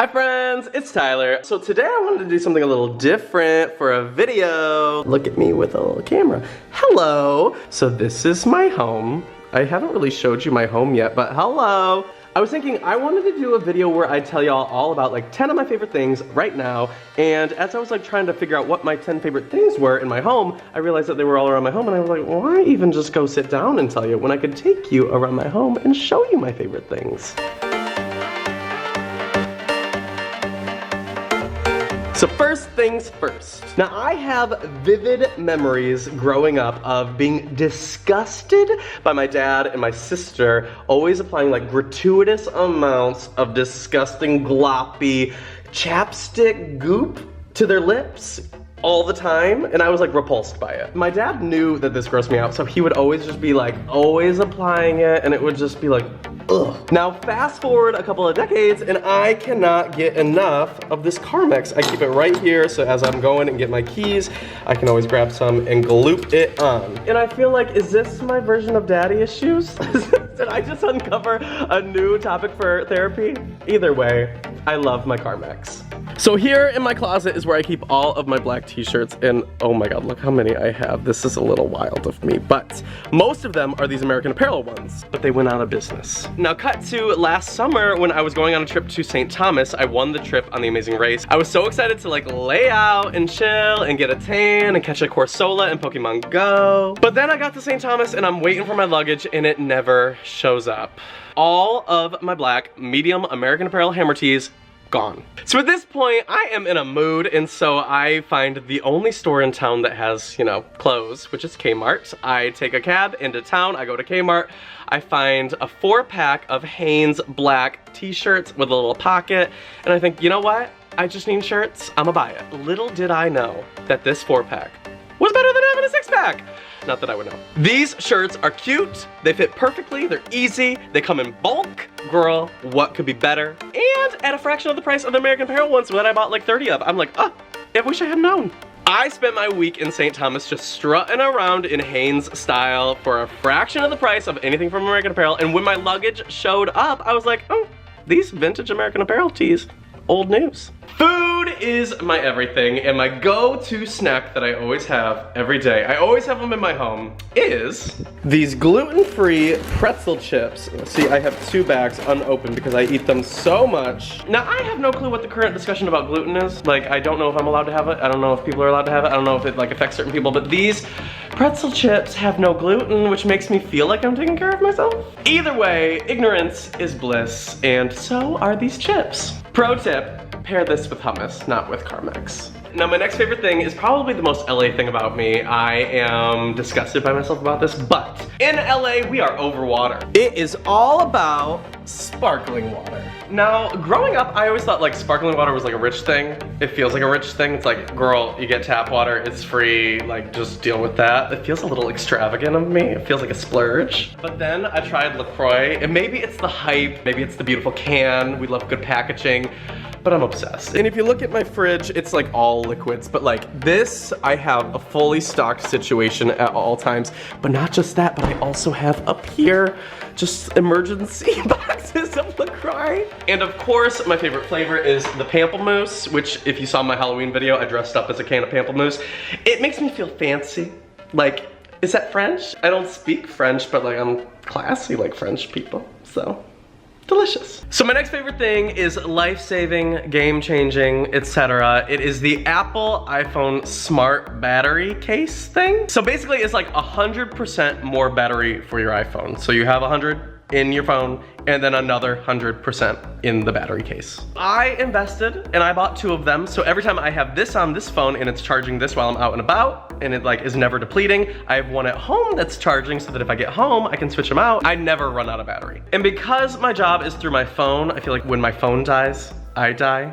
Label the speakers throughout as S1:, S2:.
S1: Hi friends, it's Tyler. So today I wanted to do something a little different for a video. Look at me with a little camera. Hello. So this is my home. I haven't really showed you my home yet, but hello. I was thinking I wanted to do a video where I tell y'all all about like 10 of my favorite things right now. And as I was like trying to figure out what my 10 favorite things were in my home, I realized that they were all around my home and I was like, why even just go sit down and tell you when I could take you around my home and show you my favorite things. So first things first. Now I have vivid memories growing up of being disgusted by my dad and my sister always applying like gratuitous amounts of disgusting gloppy chapstick goop to their lips all the time, and I was like repulsed by it. My dad knew that this grossed me out, so he would always just be like always applying it, and it would just be like, ugh. Now fast forward a couple of decades and I cannot get enough of this Carmex. I keep it right here so as I'm going and get my keys, I can always grab some and gloop it on. And I feel like, is this my version of daddy issues? Did I just uncover a new topic for therapy? Either way, I love my Carmex. So here in my closet is where I keep all of my black t-shirts, and oh my god, look how many I have. This is a little wild of me, but most of them are these American Apparel ones, but they went out of business. Now cut to last summer when I was going on a trip to St. Thomas. I won the trip on the Amazing Race. I was so excited to like lay out and chill and get a tan and catch a Corsola and Pokemon Go. But then I got to St. Thomas and I'm waiting for my luggage and it never shows up. All of my black medium American Apparel hammer tees gone. So at this point, I am in a mood, and so I find the only store in town that has, you know, clothes, which is Kmart. I take a cab into town, I go to Kmart, I find a 4-pack of Hanes black t-shirts with a little pocket, and I think, you know what? I just need shirts, I'ma buy it. Little did I know that this 4-pack was better than having a 6-pack. Not that I would know. These shirts are cute, they fit perfectly, they're easy, they come in bulk. Girl, what could be better? And at a fraction of the price of the American Apparel ones that I bought like 30 of. I'm like, oh, I wish I had known. I spent my week in St. Thomas just strutting around in Hanes style for a fraction of the price of anything from American Apparel, and when my luggage showed up, I was like, oh, these vintage American Apparel tees, old news. Food is my everything, and my go-to snack that I always have every day, I always have them in my home, is these gluten-free pretzel chips. See, I have 2 bags unopened because I eat them so much. Now, I have no clue what the current discussion about gluten is. Like, I don't know if I'm allowed to have it. I don't know if people are allowed to have it. I don't know if it like affects certain people, but these pretzel chips have no gluten, which makes me feel like I'm taking care of myself. Either way, ignorance is bliss, and so are these chips. Pro tip, pair this with hummus, not with Carmex. Now my next favorite thing is probably the most LA thing about me. I am disgusted by myself about this, but in LA we are over water. It is all about sparkling water. Now growing up I always thought like sparkling water was like a rich thing. It feels like a rich thing. It's like, girl, you get tap water, it's free, like just deal with that. It feels a little extravagant of me. It feels like a splurge. But then I tried LaCroix, and maybe it's the hype, maybe it's the beautiful can, we love good packaging, but I'm obsessed. And if you look at my fridge, it's like all liquids, but like this, I have a fully stocked situation at all times. But not just that, but I also have up here just emergency boxes of LaCroix. And of course, my favorite flavor is the pamplemousse, which if you saw my Halloween video, I dressed up as a can of pamplemousse. It makes me feel fancy. Like, is that French? I don't speak French, but like I'm classy like French people, so. Delicious. So my next favorite thing is life-saving, game-changing, etc. It is the Apple iPhone Smart Battery Case thing. So basically it's like 100% more battery for your iPhone. So you have 100 in your phone and then another 100% in the battery case. I invested and I bought 2 of them. So every time I have this on this phone and it's charging this while I'm out and about and it like is never depleting, I have one at home that's charging so that if I get home, I can switch them out. I never run out of battery. And because my job is through my phone, I feel like when my phone dies, I die.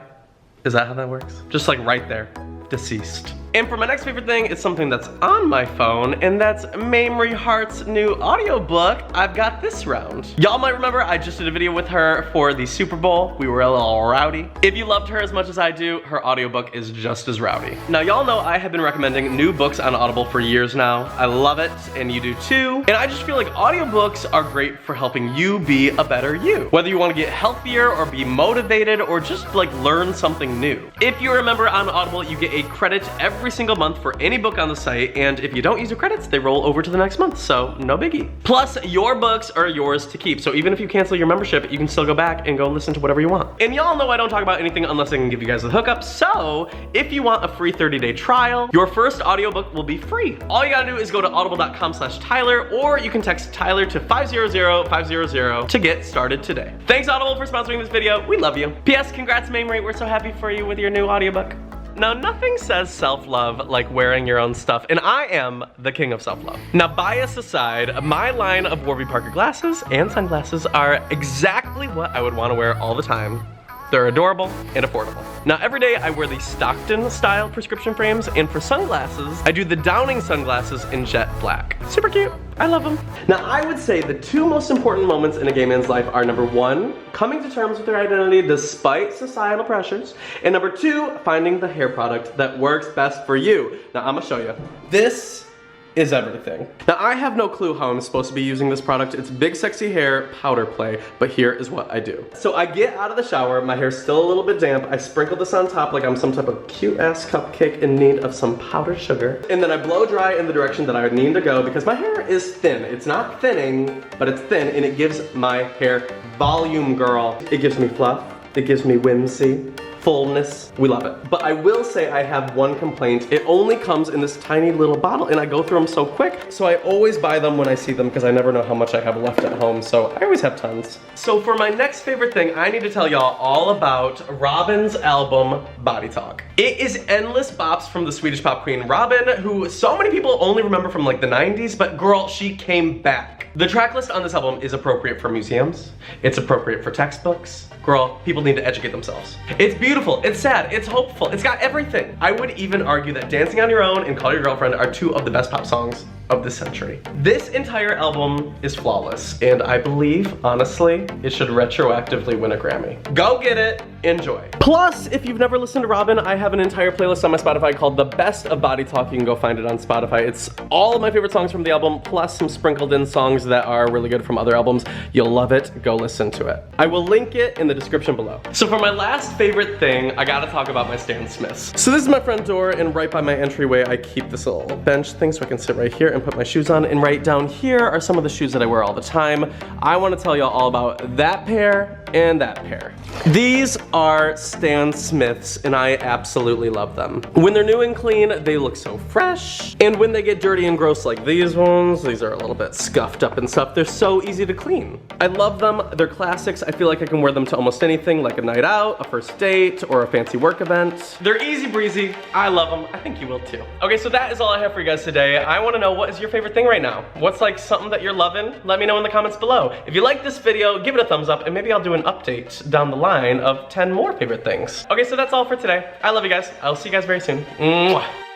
S1: Is that how that works? Just like right there, deceased. And for my next favorite thing, it's something that's on my phone, and that's Mamrie Hart's new audiobook, I've Got This Round. Y'all might remember I just did a video with her for the Super Bowl. We were a little rowdy. If you loved her as much as I do, her audiobook is just as rowdy. Now y'all know I have been recommending new books on Audible for years now. I love it, and you do too. And I just feel like audiobooks are great for helping you be a better you. Whether you want to get healthier or be motivated or just like learn something new. If you remember on Audible, you get a credit every single month for any book on the site, and if you don't use your credits, they roll over to the next month, so no biggie. Plus, your books are yours to keep, so even if you cancel your membership, you can still go back and go listen to whatever you want. And y'all know I don't talk about anything unless I can give you guys the hookup, so if you want a free 30-day trial, your first audiobook will be free. All you gotta do is go to audible.com/Tyler, or you can text Tyler to 500-500 to get started today. Thanks Audible for sponsoring this video. We love you. P.S. Congrats, Mamrie. We're so happy for you with your new audiobook. Now, nothing says self-love like wearing your own stuff, and I am the king of self-love. Now, bias aside, my line of Warby Parker glasses and sunglasses are exactly what I would want to wear all the time. They're adorable and affordable. Now, every day I wear the Stockton-style prescription frames, and for sunglasses, I do the Downing sunglasses in jet black. Super cute. I love them. Now, I would say the two most important moments in a gay man's life are number one, coming to terms with their identity despite societal pressures, and number two, finding the hair product that works best for you. Now, I'm gonna show you. This is everything. Now, I have no clue how I'm supposed to be using this product. It's Big Sexy Hair Powder Play, but here is what I do. So I get out of the shower, my hair's still a little bit damp, I sprinkle this on top like I'm some type of cute-ass cupcake in need of some powdered sugar, and then I blow dry in the direction that I need to go because my hair is thin. It's not thinning, but it's thin, and it gives my hair volume, girl. It gives me fluff, it gives me whimsy, fullness. We love it. But I will say I have one complaint. It only comes in this tiny little bottle, and I go through them so quick, so I always buy them when I see them because I never know how much I have left at home, so I always have tons. So for my next favorite thing, I need to tell y'all all about Robyn's album, Body Talk. It is endless bops from the Swedish pop queen Robyn, who so many people only remember from like the 90s, but girl, she came back. The track list on this album is appropriate for museums. It's appropriate for textbooks. Girl, people need to educate themselves. It's beautiful, it's sad, it's hopeful, it's got everything. I would even argue that Dancing on Your Own and Call Your Girlfriend are two of the best pop songs of this century. This entire album is flawless, and I believe, honestly, it should retroactively win a Grammy. Go get it, enjoy. Plus, if you've never listened to Robyn, I have an entire playlist on my Spotify called The Best of Body Talk. You can go find it on Spotify. It's all of my favorite songs from the album, plus some sprinkled in songs that are really good from other albums. You'll love it, go listen to it. I will link it in the description below. So for my last favorite thing, I gotta talk about my Stan Smiths. So this is my front door, and right by my entryway, I keep this little bench thing so I can sit right here and put my shoes on, and right down here are some of the shoes that I wear all the time. I want to tell y'all all about that pair and that pair. These are Stan Smiths, and I absolutely love them. When they're new and clean, they look so fresh, and when they get dirty and gross like these ones, these are a little bit scuffed up and stuff, they're so easy to clean. I love them, they're classics. I feel like I can wear them to almost anything, like a night out, a first date, or a fancy work event. They're easy breezy, I love them, I think you will too. Okay, so that is all I have for you guys today. I want to know, what is your favorite thing right now? What's like something that you're loving? Let me know in the comments below. If you like this video, give it a thumbs up, and maybe I'll do an update down the line of 10 more favorite things. Okay, so that's all for today. I love you guys. I'll see you guys very soon. Mwah.